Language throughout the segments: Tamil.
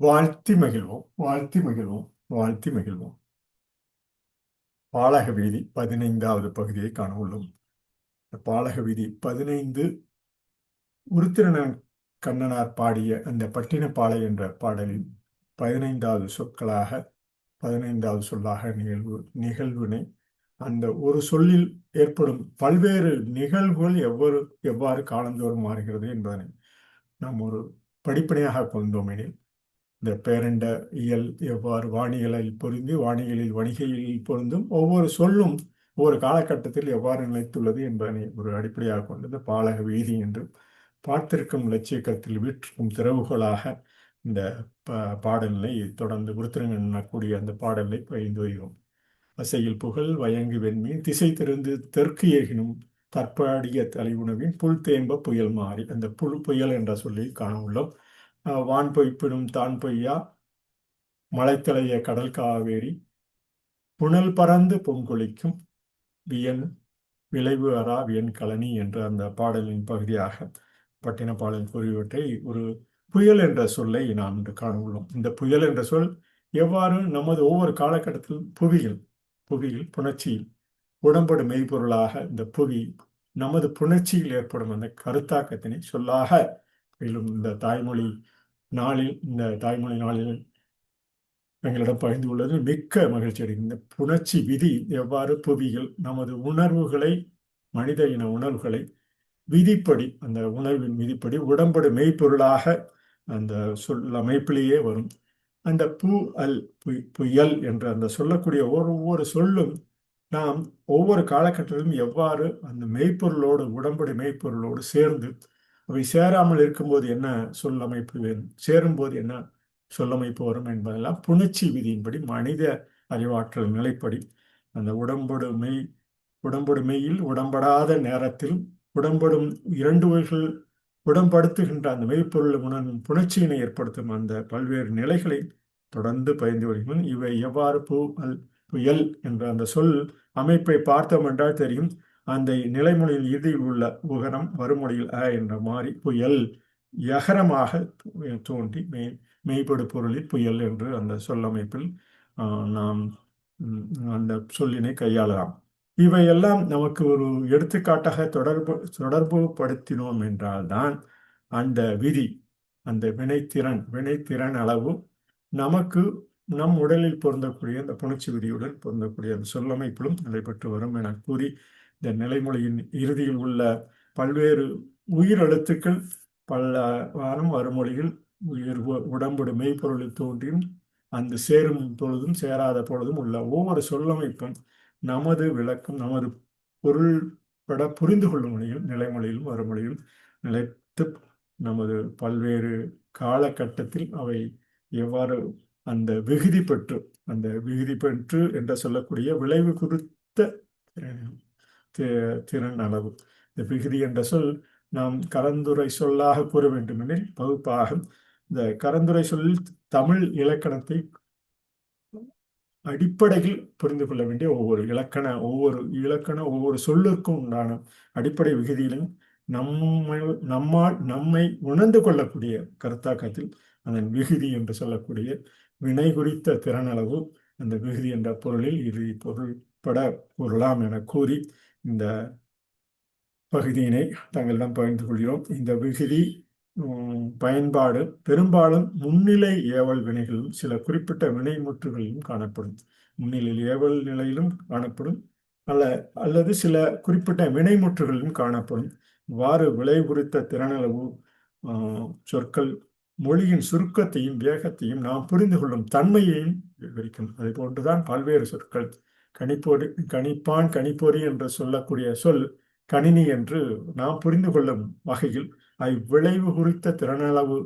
வாழ்த்தி மகிழ்வோம், வாழ்த்தி மகிழ்வோம், வாழ்த்தி மகிழ்வோம். பாலக வீதி 15வது பகுதியை காண உள்ளோம். பாலக வீதி 15 உருத்திரன் கண்ணனார் பாடிய அந்த பட்டினப்பாலை என்ற பாடலின் 15வது சொற்களாக 15வது சொல்லாக நிகழ்வினை அந்த ஒரு சொல்லில் ஏற்படும் பல்வேறு நிகழ்வுகள் எவ்வாறு காலந்தோறும் மாறுகிறது என்பதனை நாம் ஒரு படிப்பினையாக கொண்டோம் எனில் இந்த பேரண்ட இயல் எவ்வாறு வானியலில் பொருந்தி வானியலில் வணிகையில் பொருந்தும் ஒவ்வொரு சொல்லும் ஒவ்வொரு காலகட்டத்தில் எவ்வாறு நிலைத்துள்ளது என்பதனை ஒரு அடிப்படையாக கொண்டு இந்த பாலக வீதி என்று பார்த்திருக்கும் இலட்சியக்கத்தில் வீற்றிருக்கும் திறவுகோலாக இந்த பாடலை தொடர்ந்து விருத்திரங்கூடிய அந்த பாடலை பயின்று வருகிறோம். வசையில் புகழ் வயங்கு வெண்மீன் திசை திறந்து தெற்கு ஏகினும் தற்பாடிய தலைவுணவின் புல் தேம்ப புயல் மாறி அந்த புயல் என்ற சொல்லி காண உள்ளோம். வான் பொய்ப்பினும் தான் பொய்யா மலைத்தலைய கடல் காவேரி புனல் பறந்து பொங்கொழிக்கும் வியன் விளைவு அரா வியன் கலனி என்ற அந்த பாடலின் பகுதியாக பட்டினப்பாளையம் கூறியவற்றை ஒரு புயல் என்ற சொல்லை நாம் இன்று காண உள்ளோம். இந்த புயல் என்ற சொல் எவ்வாறு நமது ஒவ்வொரு காலகட்டத்திலும் புவியில் புணர்ச்சியில் உடம்படு மெய்ப்பொருளாக இந்த புவி நமது புணர்ச்சியில் ஏற்படும் அந்த கருத்தாக்கத்தினை சொல்லாக இந்த தாய்மொழி நாளில் எங்களிடம் பகிர்ந்து கொள்வது மிக்க மகிழ்ச்சி அடைகிறது. இந்த புணர்ச்சி விதி எவ்வாறு புவியில் நமது உணர்வுகளை மனித இன உணர்வுகளை விதிப்படி அந்த உணர்வின் விதிப்படி உடம்படு மெய்ப்பொருளாக அந்த சொல் அமைப்பிலேயே வரும். அந்த புயல் என்ற அந்த சொல்லக்கூடிய ஒவ்வொரு சொல்லும் நாம் ஒவ்வொரு காலகட்டத்திலும் எவ்வாறு அந்த மெய்ப்பொருளோடு உடம்படி மெய்ப்பொருளோடு சேர்ந்து அவை சேராமல் இருக்கும்போது என்ன சொல்லமைப்பு வேணும், சேரும்போது என்ன சொல்லமைப்பு வரும் என்பதெல்லாம் புணர்ச்சி விதியின்படி மனித அறிவாற்றல் நிலைப்படி அந்த உடம்பொடு மெய்யில் உடம்படாத நேரத்தில் உடம்படும் இரண்டு உயிர்கள் உடம்படுத்துகின்ற அந்த மெய்ப்பொருள் உணர்வின் புணர்ச்சியினை ஏற்படுத்தும் அந்த பல்வேறு நிலைகளை தொடர்ந்து பயின்று வருகிறோம். இவை எவ்வாறு புயல் என்ற அந்த சொல் அமைப்பை பார்த்தோம் என்றால் தெரியும். அந்த நிலைமொழியில் இறுதியில் உள்ள உகரம் வறுமொழியில் என்ற மாதிரி புயல் யகரமாக தோன்றி மெய்ப்படு பொருளில் புயல் என்று அந்த சொல்லமைப்பில் நாம் அந்த சொல்லினை கையாளலாம். இவையெல்லாம் நமக்கு ஒரு எடுத்துக்காட்டாக தொடர்பு படுத்தினோம் என்றால்தான் அந்த விதி அந்த வினைத்திறன் அளவு நமக்கு நம் உடலில் பொருந்தக்கூடிய அந்த புணர்ச்சி விதியுடன் பொருந்தக்கூடிய அந்த சொல்லமைப்பிலும் நடைபெற்று வரும் என கூறி இந்த நிலைமொழியின் இறுதியில் உள்ள பல்வேறு உயிரெழுத்துக்கள் பல வாரம் வறுமொழியில் உடம்புடு மெய்ப்பொருளில் தோன்றியும் அந்த சேரும் பொழுதும் சேராத பொழுதும் உள்ள ஒவ்வொரு சொல்லமைப்பும் நமது விளக்கம் நமது பொருள்பட புரிந்து கொள்ளும் மொழியில் நிலைமொழியிலும் வறுமொழியில் நிலைத்து நமது பல்வேறு காலகட்டத்தில் அவை எவ்வாறு அந்த விகுதி பெற்று என்று சொல்லக்கூடிய விளைவு குறித்த திறன் அளவு. இந்த விகுதி என்ற சொல் நாம் கலந்துரை சொல்லாக கூற வேண்டுமெனில் பகுப்பாக இந்த கலந்துரை சொல்லில் தமிழ் இலக்கணத்தை அடிப்படையில் புரிந்து கொள்ள வேண்டிய ஒவ்வொரு சொல்லுக்கும் உண்டான அடிப்படை விகுதியிலும் நம்மை உணர்ந்து கொள்ளக்கூடிய கருத்தாக்கத்தில் அதன் விகுதி என்று சொல்லக்கூடிய வினை குறித்த திறனளவு அந்த விகுதி என்ற பொருளில் இது பொருள்பட கூறலாம் என கூறி இந்த பகுதியினை தங்களிடம் பகிர்ந்து கொள்கிறோம். இந்த விகுதி பயன்பாடு பெரும்பாலும் முன்னிலை ஏவல் வினைகளிலும் சில குறிப்பிட்ட வினைமுற்றுகளிலும் காணப்படும். முன்னிலை ஏவல் நிலையிலும் காணப்படும் அல்லது சில குறிப்பிட்ட வினைமுற்றுகளிலும் காணப்படும். இவ்வாறு விளை குறித்த திறனளவு சொற்கள் மொழியின் சுருக்கத்தையும் வேகத்தையும் நாம் புரிந்து கொள்ளும் தன்மையையும் விவரிக்கும். அதே போன்றுதான் பல்வேறு சொற்கள் கணிப்பான் கணிப்பொறி என்று சொல்லக்கூடிய சொல் கணினி என்று நாம் புரிந்து கொள்ளும் வகையில் விளைவு குறித்த திறனளவு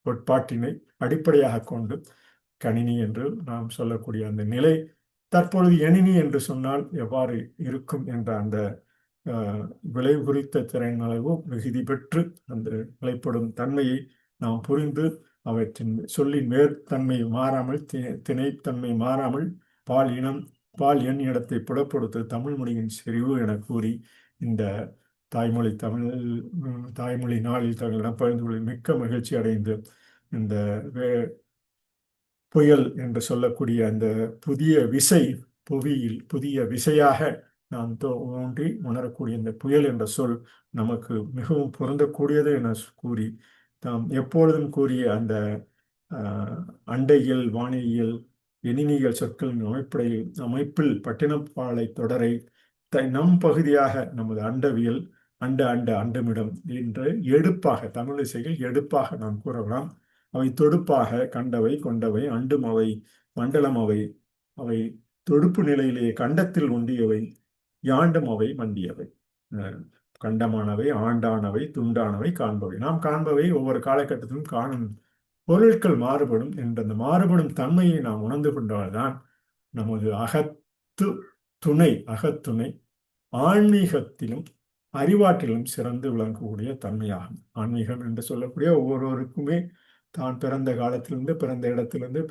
கோட்பாட்டினை அடிப்படையாக கொண்டு கணினி என்று நாம் சொல்லக்கூடிய அந்த நிலை தற்பொழுது எணினி என்று சொன்னால் எவ்வாறு இருக்கும் என்ற அந்த விளைவு குறித்த திறனளவு விகுதி பெற்று அந்த நிலைப்படும் தன்மையை நாம் புரிந்து அவற்றின் சொல்லின் வேர்த்தன்மை மாறாமல் திணைத்தன்மை மாறாமல் பால் எண் இடத்தை புலப்படுத்த தமிழ் மொழியின் செறிவு என கூறி இந்த தாய்மொழி நாளில் தங்களிடம் பகிர்ந்து கொள்ள மிக்க மகிழ்ச்சி அடைந்து இந்த புயல் என்று சொல்லக்கூடிய அந்த புதிய விசை, புவியில் புதிய விசையாக நாம் தோன்றி உணரக்கூடிய இந்த புயல் என்ற சொல் நமக்கு மிகவும் பொருந்தக்கூடியது என கூறி, தாம் எப்பொழுதும் கூறிய அந்த அண்டையியல், வானியல், எண்ணினியல் சொற்களின் அமைப்பில் பட்டினப்பாலை தொடரை நம் பகுதியாக நமது அண்டவியல், அண்டமிடம் என்று எடுப்பாக, தமிழிசையில் எடுப்பாக நாம் கூறலாம். அவை தொடுப்பாக கண்டவை, கொண்டவை, அண்டும் அவை, மண்டலம் அவை, அவை தொடுப்பு நிலையிலேயே கண்டத்தில் ஒண்டியவை, யாண்டும் அவை மண்டியவை. கண்டமானவை, ஆண்டானவை, துண்டானவை, காண்பவை. நாம் காண்பவை ஒவ்வொரு காலகட்டத்திலும் காணும் பொருட்கள் மாறுபடும் என்ற அந்த மாறுபடும் தன்மையை நாம் உணர்ந்து கொண்டால்தான் நமது அகத்துணை ஆன்மீகத்திலும் அறிவாற்றிலும் சிறந்து விளங்கக்கூடிய தன்மையாகும். ஆன்மீகம் என்று சொல்லக்கூடிய ஒவ்வொருவருக்குமே தான் பிறந்த காலத்திலிருந்து, பிறந்த இடத்திலிருந்து,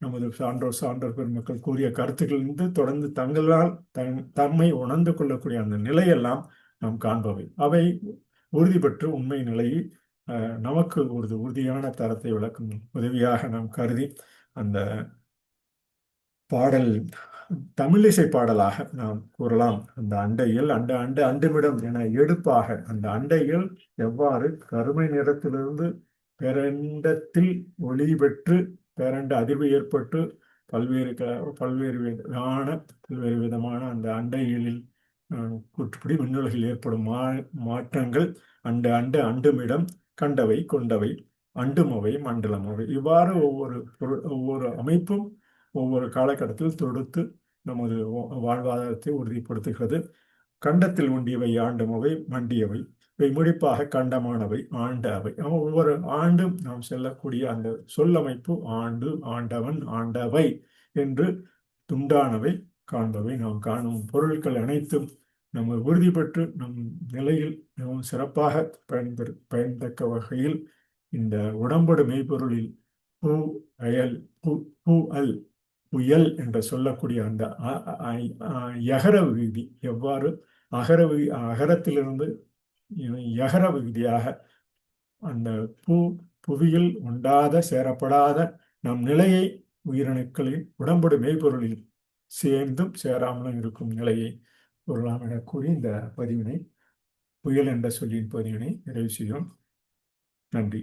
நமது சான்றோர் பெருமக்கள் கூறிய கருத்துக்களிலிருந்து தொடர்ந்து தங்களால் தன்மை உணர்ந்து கொள்ளக்கூடிய அந்த நிலையெல்லாம் நாம் காண்பவை. அவை உறுதி பெற்று உண்மை நிலையை நமக்கு ஒரு உறுதியான தரத்தை விளக்கும் உதவியாக நாம் கருதி அந்த பாடல் தமிழிசை பாடலாக நாம் கூறலாம். அந்த அண்டையில் அண்டமிடம் என எடுப்பாக அந்த அண்டையில் எவ்வாறு கருமை நிறத்திலிருந்து பேரண்டத்தில் ஒளி பெற்று பேரண்ட அதிர்வு ஏற்பட்டு பல்வேறு விதமான அந்த அண்டைகளில் குற்றுப்படி விண்ணுலகில் ஏற்படும் மாற்றங்கள் அண்டுமிடம், கண்டவை, கொண்டவை, அண்டுமவை, மண்டலமவை, இவ்வாறு ஒவ்வொரு அமைப்பும் ஒவ்வொரு காலகட்டத்தில் தொடுத்து நமது வாழ்வாதாரத்தை உறுதிப்படுத்துகிறது. கண்டத்தில் ஒண்டியவை ஆண்டமவை, மண்டியவை, இவை முடிப்பாக கண்டமானவை, ஆண்டவை. ஒவ்வொரு ஆண்டும் நாம் செல்லக்கூடிய அந்த சொல்லமைப்பு ஆண்டு, ஆண்டவன், ஆண்டவை என்று துண்டானவை, காண்பவை. நாம் காணும் பொருட்கள் அனைத்தும் நம்ம உறுதி பெற்று நம் நிலையில் மிகவும் சிறப்பாக பயன்தக்க வகையில் இந்த உடம்படு மெய்ப்பொருளில் புயல் என்று சொல்லக்கூடிய அந்த யகர விகுதி எவ்வாறு அகரத்திலிருந்து யகர விகுதியாக அந்த புவியில் உண்டாத சேரப்படாத நம் நிலையை உயிரணுக்களின் உடம்படு மெய்ப்பொருளில் சேர்ந்தும் சேராமலும் இருக்கும் நிலையை பொருளாம் என கூறி இந்த பதிவினை, புயல் என்ற சொல்லின் பதிவினை நிறைவு செய்யும். நன்றி.